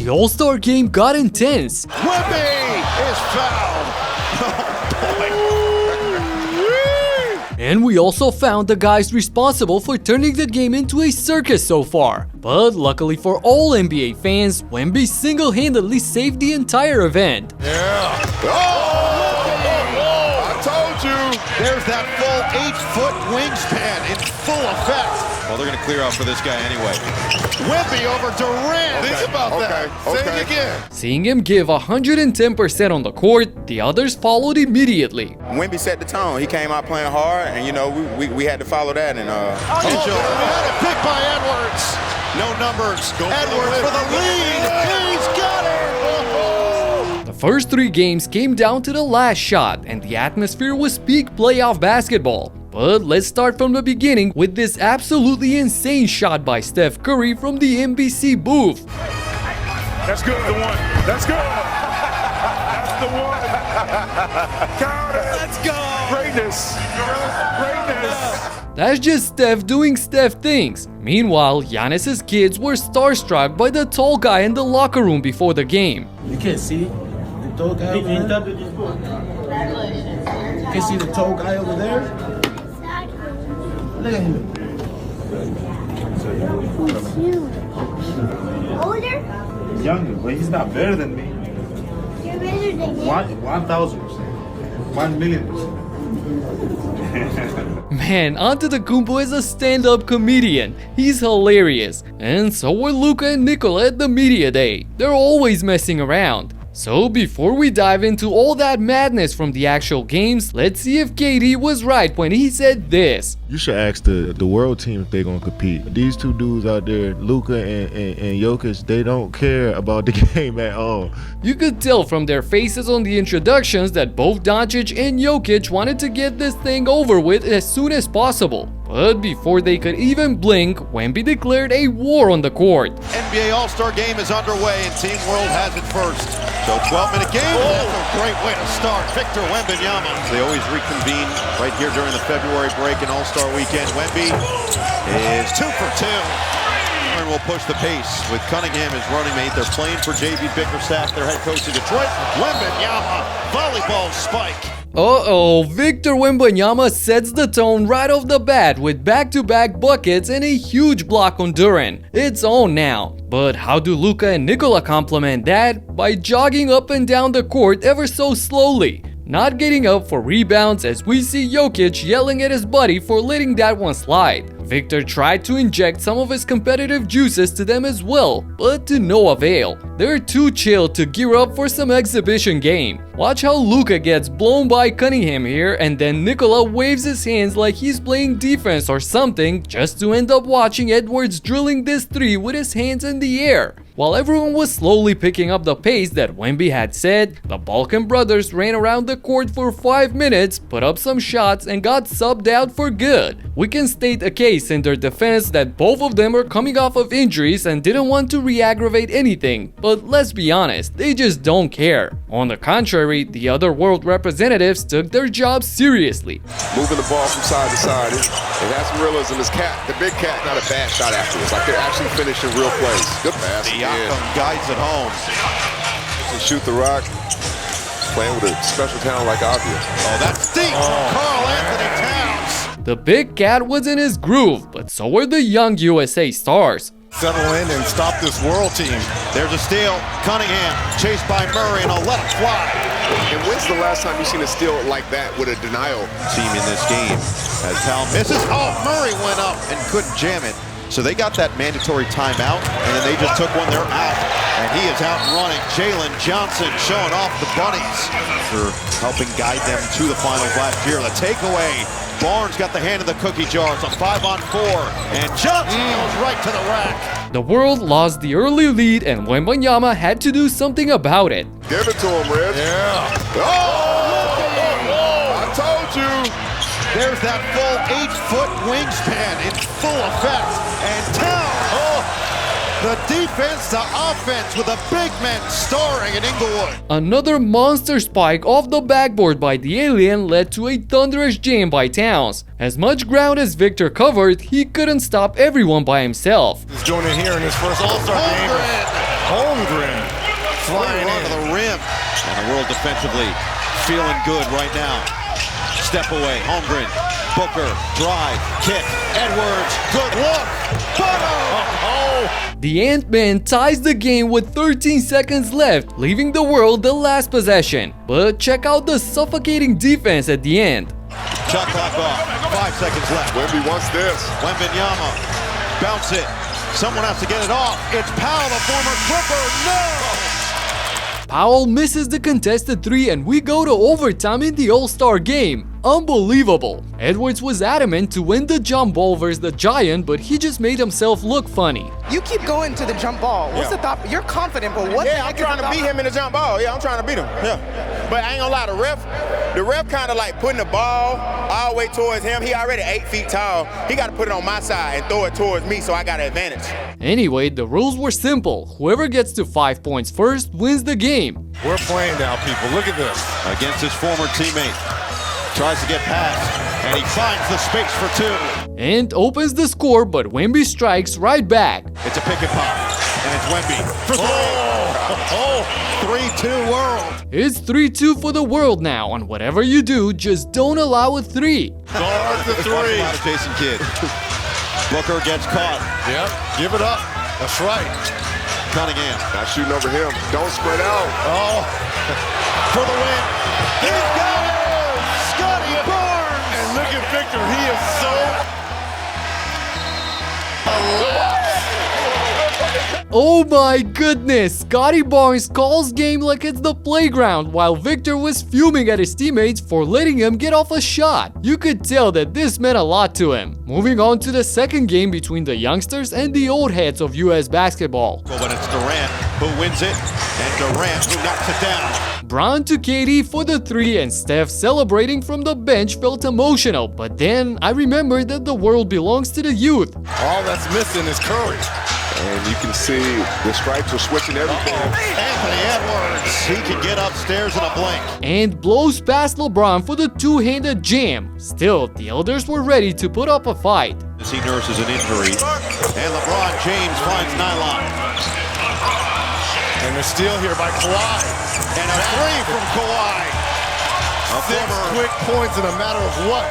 the All-Star game got intense. Wemby is fouled. And we also found the guys responsible for turning the game into a circus so far. But luckily for all NBA fans, Wemby single-handedly saved the entire event. Yeah. I told you. There's that full 8-foot wingspan in full effect. Well, they're going to clear out for this guy anyway. Wemby over Durant. Think about that. Say it again. Seeing him give 110% on the court, the others followed immediately. Wemby set the tone. He came out playing hard, and you know we had to follow that. And had it picked by Edwards. No numbers. Edwards for the lead. He's got it. The first 3 games came down to the last shot, and the atmosphere was peak playoff basketball. But let's start from the beginning with this absolutely insane shot by Steph Curry from the NBC booth. That's good. The one. That's good. That's the one. Count it. Let's go. Greatness. Greatness. That's just Steph doing Steph things. Meanwhile, Giannis's kids were starstruck by the tall guy in the locker room before the game. You can't see the tall guy over there? You can see the tall guy over there? Look at him. Older? Younger, but he's not better than me. You're better than him. 1,000%. 1,000,000%. Man, Antetokounmpo is a stand-up comedian. He's hilarious. And so were Luka and Nikola at the media day. They're always messing around. So before we dive into all that madness from the actual games, let's see if KD was right when he said this. You should ask the world team if they're gonna compete. These 2 dudes out there, Luka and Jokic, they don't care about the game at all. You could tell from their faces on the introductions that both Doncic and Jokic wanted to get this thing over with as soon as possible. But before they could even blink, Wemby declared a war on the court. NBA All-Star game is underway and Team World has it first. So 12-minute game, that's a great way to start. Victor Wembanyama. They always reconvene right here during the February break and All-Star weekend. Wemby is 2 for 2. Will push the pace with Cunningham as running mate. They're playing for JV Bickerstaff, their head coach in Detroit. Wembanyama, volleyball spike. Uh-oh, Victor Wembanyama sets the tone right off the bat with back-to-back buckets and a huge block on Duren. It's on now. But how do Luka and Nikola complement that? By jogging up and down the court ever so slowly. Not getting up for rebounds as we see Jokic yelling at his buddy for letting that one slide. Victor tried to inject some of his competitive juices to them as well, but to no avail. They're too chill to gear up for some exhibition game. Watch how Luka gets blown by Cunningham here, and then Nikola waves his hands like he's playing defense or something, just to end up watching Edwards drilling this 3 with his hands in the air. While everyone was slowly picking up the pace that Wemby had said, the Balkan brothers ran around the court for 5 minutes, put up some shots, and got subbed out for good. We can state a case in their defense that both of them are coming off of injuries and didn't want to re-aggravate anything, but let's be honest, they just don't care. On the contrary, the other world representatives took their job seriously. Moving the ball from side to side, it has some realism. This cat, the big cat, not a bad shot afterwards. Like they're actually finishing real plays. Good pass. Guides at home. To shoot the rock, playing with a special talent like Avia. Oh, that's deep from Karl Anthony Towns. The big cat was in his groove, but so were the young USA stars. Settle in and stop this world team. There's a steal. Cunningham chased by Murray and a let it fly. And when's the last time you've seen a steal like that with a denial team in this game? As Tal misses, oh, Murray went up and couldn't jam it. So they got that mandatory timeout, and then they just took one. They're out, and he is out and running. Jalen Johnson showing off the bunnies for helping guide them to the finals last year. The takeaway, Barnes got the hand in the cookie jar. It's a 5-on-4, and Johnson goes right to the rack. The world lost the early lead, and Wembanyama had to do something about it. Give it to him, Red. Yeah. I told you. There's that full 8-foot wingspan in full effect. And Town, the defense to offense with the big men starring in Inglewood. Another monster spike off the backboard by the alien led to a thunderous jam by Towns. As much ground as Victor covered, he couldn't stop everyone by himself. He's doing it here in his first All-Star game. Holmgren flying Run to in. the rim. And the world defensively feeling good right now. Step away, Holmgren, Booker, drive, kick, Edwards, good look, The Ant-Man ties the game with 13 seconds left, leaving the world the last possession. But check out the suffocating defense at the end. Shot clock off, 5 seconds left. Wemby wants this. Wembanyama, bounce it, someone has to get it off. It's Powell, the former Clipper, no! Powell misses the contested 3 and we go to overtime in the All-Star game. Unbelievable. Edwards was adamant to win the jump ball versus the Giant, but he just made himself look funny. You keep going to the jump ball. What's Yeah. the thought? You're confident, but what? Yeah, I'm trying to beat him in the jump ball. Yeah, I'm trying to beat him. Yeah. But I ain't gonna lie, the ref kind of like putting the ball all the way towards him. He already 8 feet tall. He got to put it on my side and throw it towards me, so I got an advantage. Anyway, the rules were simple. Whoever gets to 5 points first wins the game. We're playing now, people. Look at this. Against his former teammate. Tries to get past, and he finds the space for 2. And opens the score, but Wemby strikes right back. It's a pick and pop, and it's Wemby for 3. 3-2 world. It's 3-2 for the world now, and whatever you do, just don't allow a 3. Guard the three. Out of Jason Kidd. Booker gets caught. Yep, give it up. That's right. Cunningham Not shooting over him. Don't spread out. Oh, for the win. He's got it! Scotty Barnes! and look at Victor. He is so Oh my goodness! Scotty Barnes calls game like it's the playground, while Victor was fuming at his teammates for letting him get off a shot. You could tell that this meant a lot to him. Moving on to the second game between the youngsters and the old heads of US basketball. But it's Durant who wins it, and Durant who knocks it down. Brown to KD for the 3 and Steph celebrating from the bench felt emotional, but then I remembered that the world belongs to the youth. all that's missing is Curry. And you can see the stripes are switching everything. Anthony Edwards, he can get upstairs in a blink. And blows past LeBron for the two-handed jam. Still, the elders were ready to put up a fight. As he nurses an injury, and LeBron James finds nylon. And they're still here by Kawhi. And a 3 from Kawhi. A 6 former quick points in a matter of what?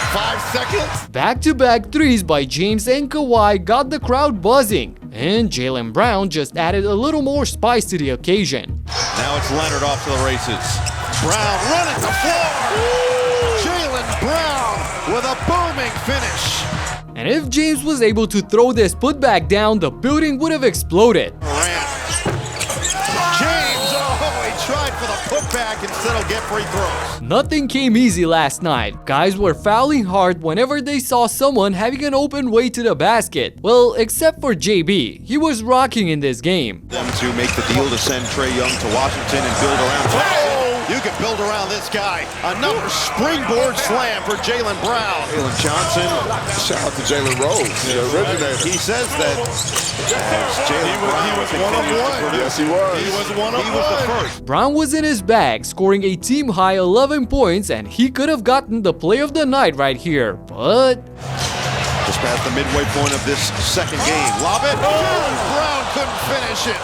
5 seconds? Back-to-back threes by James and Kawhi got the crowd buzzing. And Jaylen Brown just added a little more spice to the occasion. Now it's Leonard off to the races. Brown running the floor. Jaylen Brown with a booming finish. And if James was able to throw this putback down, the building would have exploded. Durant. James, oh, he tried for the putback instead of get free throws. Nothing came easy last night. Guys were fouling hard whenever they saw someone having an open way to the basket. Well, except for JB. He was rocking in this game. Them to make the deal to send Trae Young to Washington and build around Jackson. You can build around this guy. Another springboard slam for Jaylen Brown. Jalen Johnson. Shout out to Jalen Rose, the originator. He says that Jaylen Brown he was one of one. Yes, he was. He was one of He was the one. first. Brown was in his bag, scoring a team-high 11 points, and he could have gotten the play of the night right here, but Just past the midway point of this second game. Lob it. Jaylen Brown couldn't finish it.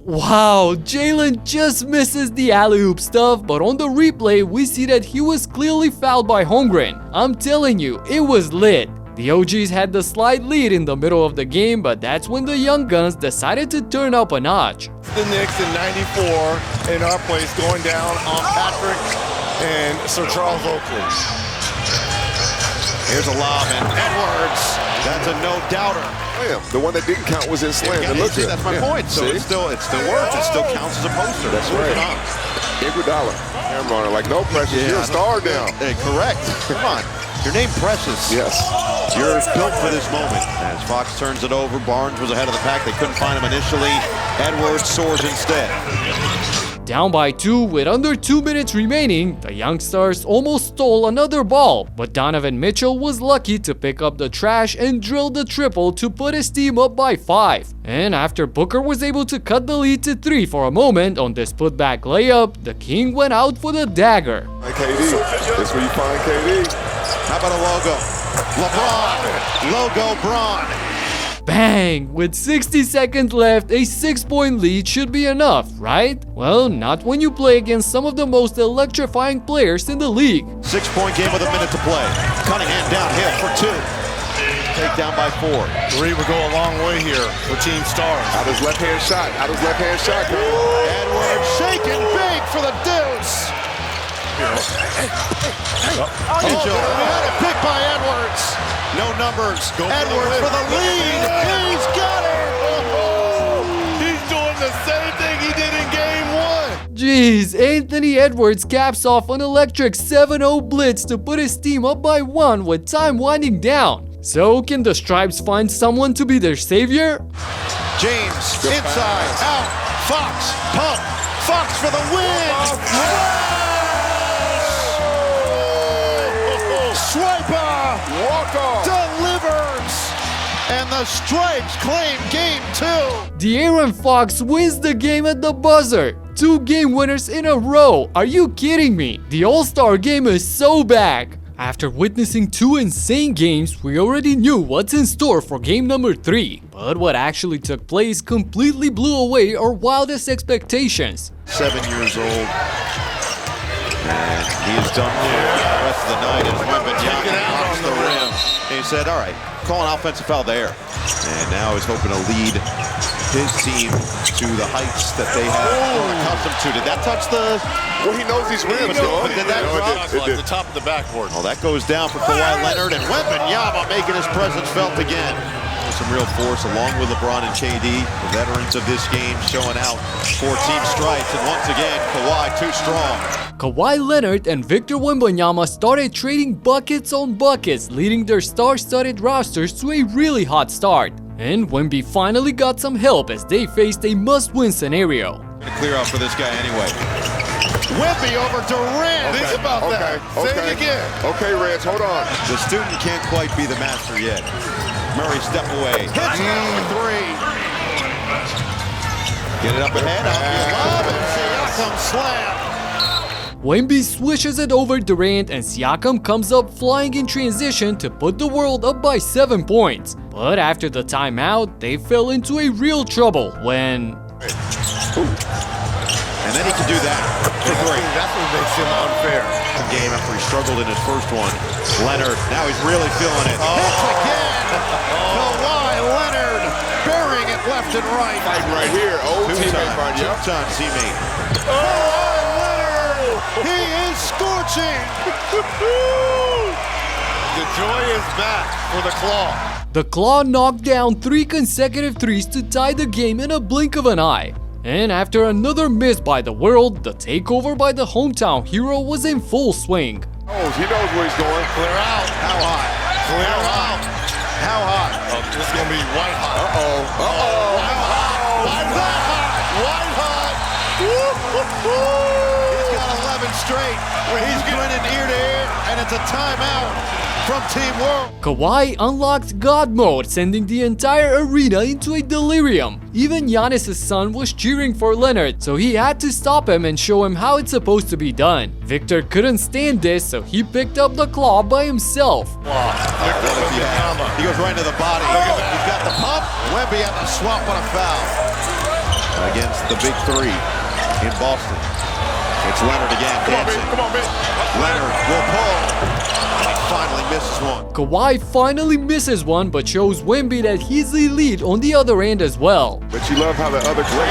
wow, Jaylen just misses the alley-oop stuff, but on the replay, we see that he was clearly fouled by Holmgren. I'm telling you, it was lit. The OGs had the slight lead in the middle of the game, but that's when the young guns decided to turn up a notch. The Knicks in '94 in our place going down on Patrick and Sir Charles Oakley. Here's a lob, and Edwards. That's a no-doubter. Slam. The one that didn't count was in slam. Yeah, It looked see, good. that's my Yeah. point. So See? it still works. It still counts as a poster. That's Moving right. on. Iguodala. Camera on it, like no pressure. Yeah, You're a star now. Hey, correct. Come on. Your name Precious. Yes. You're built for this moment. As Fox turns it over, Barnes was ahead of the pack. They couldn't find him initially. Edwards soars instead. Down by 2 with under 2 minutes remaining, the youngsters almost stole another ball, but Donovan Mitchell was lucky to pick up the trash and drill the triple to put his team up by 5. And after Booker was able to cut the lead to 3 for a moment on this putback layup, the King went out for the dagger. Like KD. That's where you find KD. How about a logo? LeBron. Logo Bron. Bang! With 60 seconds left, a 6-point lead should be enough, right? Well, not when you play against some of the most electrifying players in the league. 6-point game with a minute to play. Cunningham downhill for 2. Takedown by 4. 3 would go a long way here for Team Stars. Out his left-hand shot. Edwards shaking big for the deuce. Angel had a pick by Edwards. No numbers. Edwards for the lead. He's got it. He's doing the same thing he did in Game 1. Jeez, Anthony Edwards caps off an electric 7-0 blitz to put his team up by 1 with time winding down. So can the Stripes find someone to be their savior? James inside, out. Fox, pump. Fox for the win. Swiper delivers, and the Stripes claim Game 2. De'Aaron Fox wins the game at the buzzer. 2 game winners in a row. Are you kidding me? The All-Star game is so back. After witnessing 2 insane games, we already knew what's in store for game number 3. But what actually took place completely blew away our wildest expectations. 7 years old. And he is done for the rest of the night as Wembanyama knocks the rim. And he said, all right, call an offensive foul there. And now he's hoping to lead his team to the heights that they have grown accustomed to. Did that touch the... Well, he knows these rims, though. Did that drop? It did. The top of the backboard. Well, that goes down for Kawhi Leonard, and Wembanyama making his presence felt again. Some real force along with LeBron and KD, the veterans of this game showing out for Team Stripes. And once again, Kawhi too strong. Kawhi Leonard and Victor Wembanyama started trading buckets on buckets, leading their star-studded rosters to a really hot start. And Wemby finally got some help as they faced a must-win scenario. To clear out for this guy anyway. Wemby over Durant. Think about that. Say it again. Okay, Reds, hold on. The student can't quite be the master yet. Murray step away. Hits for 3. Get it up ahead. Lob and Siakam slam. Wemby swishes it over Durant and Siakam comes up flying in transition to put the world up by 7 points. But after the timeout, they fell into a real trouble when... And then he can do that for 3. That's what makes him unfair. Game after he struggled in his first one. Leonard, now he's really feeling it. Hits again. Kawhi Leonard burying it left and right. Fight right here. Two-time teammate. Kawhi Leonard, he is scorching. The joy is back for the Claw. The Claw knocked down 3 consecutive threes to tie the game in a blink of an eye. And after another miss by the world, the takeover by the hometown hero was in full swing. Oh, he knows where he's going. Clear out. How hot? Clear out. How hot? This is going to be white hot. White hot. He's got 11 straight. He's grinning ear to ear, and it's a timeout from Team World. Kawhi unlocked God mode, sending the entire arena into a delirium. Even Giannis' son was cheering for Leonard, so he had to stop him and show him how it's supposed to be done. Victor couldn't stand this, so he picked up the claw by himself. He goes right into the body. He's got the pump. Wemby had to swap on a foul against the big 3 in Boston. It's Leonard again. Come on, man. Leonard will pull. And he finally misses one. Kawhi finally misses one, but shows Wemby that he's the lead on the other end as well. But you love how the other great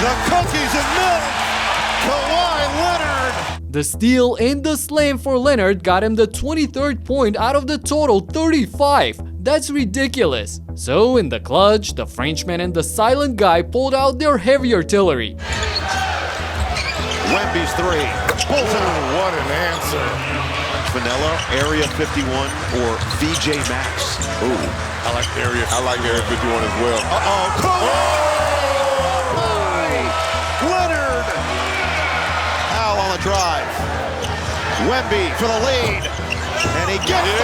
The cookies and milk. Kawhi Leonard. The steal and the slam for Leonard got him the 23rd point out of the total 35. That's ridiculous. So in the clutch, the Frenchman and the silent guy pulled out their heavy artillery. Wemby's 3. Bullseye. What an answer. Vanilla, Area 51, or VJ Max. Ooh. I like Area 51 as well. Leonard. Foul on the drive. Wemby for the lead. And he gets it.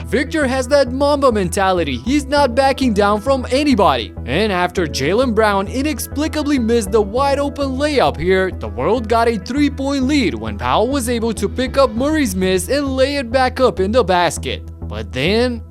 Victor has that Mamba mentality. He's not backing down from anybody. And after Jaylen Brown inexplicably missed the wide open layup here, the world got a 3-point lead when Powell was able to pick up Murray's miss and lay it back up in the basket. But then...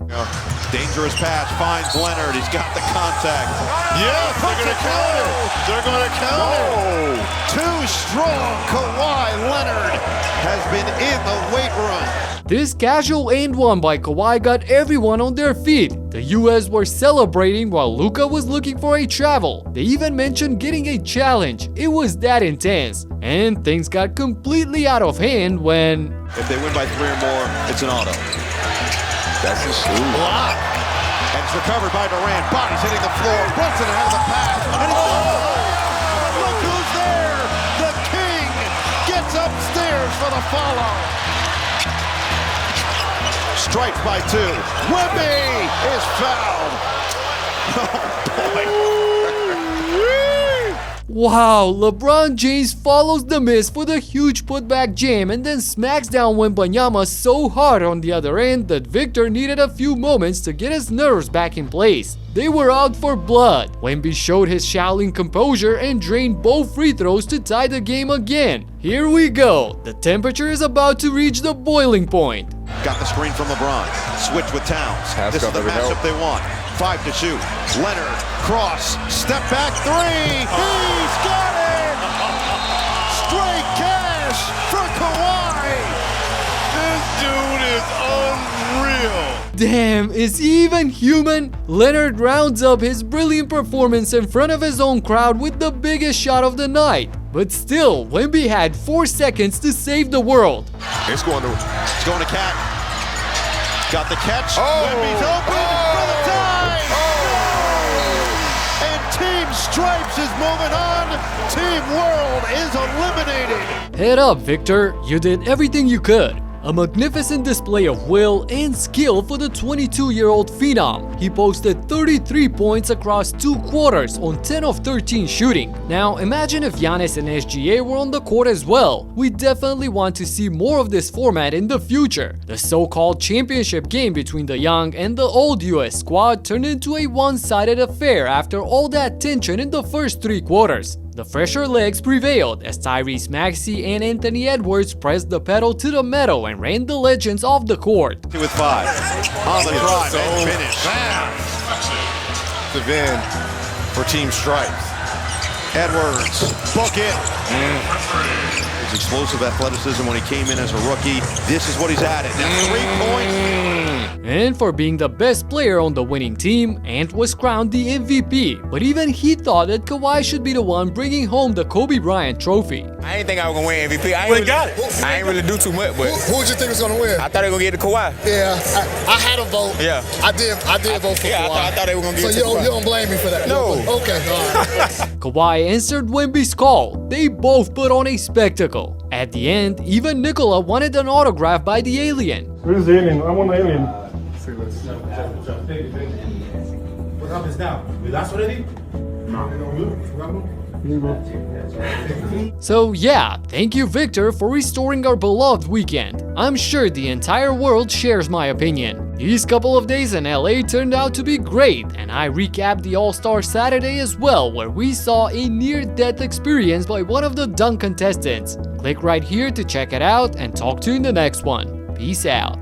Dangerous pass, finds Leonard. He's got the contact. Yes, they're going to count it. They're going to count it. Too strong. Kawhi Leonard has been in the weight room. This casual and one by Kawhi got everyone on their feet. The US were celebrating while Luka was looking for a travel. They even mentioned getting a challenge. It was that intense. And things got completely out of hand when... If they win by 3 or more, it's an auto. That's a block. And it's recovered by Durant. Body's hitting the floor. Brunson has the pass. And it's look who's there. The king gets upstairs for the follow. Strikes by 2. Wemby is fouled. Oh, boy. Wow, LeBron James follows the miss for the huge putback jam and then smacks down Wembanyama so hard on the other end that Victor needed a few moments to get his nerves back in place. They were out for blood. Wemby showed his Shaolin composure and drained both free throws to tie the game again. Here we go. The temperature is about to reach the boiling point. Got the screen from LeBron. Switch with Towns. This is the matchup they want. 5 to shoot. Leonard, cross, step back 3. He's got it! Straight cash for Kawhi. This dude is unreal. Damn, is he even human? Leonard rounds up his brilliant performance in front of his own crowd with the biggest shot of the night. But still, Wemby had 4 seconds to save the world. It's going to Cat. Got the catch. Wemby's open for the tie. And Team Stripes is moving on. Team World is eliminated. Head up, Victor. You did everything you could. A magnificent display of will and skill for the 22-year-old phenom. He posted 33 points across 2 quarters on 10 of 13 shooting. Now imagine if Giannis and SGA were on the court as well. We definitely want to see more of this format in the future. The so-called championship game between the young and the old US squad turned into a one-sided affair after all that tension in the first 3 quarters. The fresher legs prevailed as Tyrese Maxey and Anthony Edwards pressed the pedal to the metal and ran the legends off the court. With 5. On the drive and finish. The win for Team Stripes. Edwards, bucket. His explosive athleticism when he came in as a rookie. This is what he's added. Now 3 points. And for being the best player on the winning team, Ant was crowned the MVP. But even he thought that Kawhi should be the one bringing home the Kobe Bryant trophy. I didn't think I was gonna win MVP. I ain't really do too much, but who did you think was gonna win? I thought they were gonna get the Kawhi. Yeah, I had a vote. Yeah, I did vote for Kawhi. I thought they were gonna get. So you don't blame me for that? No. Okay. All right. Kawhi answered Wemby's call. They both put on a spectacle. At the end, even Nikola wanted an autograph by the alien. Where's the alien? I want the alien. What happens now? We lost already? So yeah, thank you Victor for restoring our beloved weekend. I'm sure the entire world shares my opinion. These couple of days in LA turned out to be great, and I recapped the All-Star Saturday as well, where we saw a near-death experience by one of the dunk contestants. Click right here to check it out and talk to you in the next one. Peace out.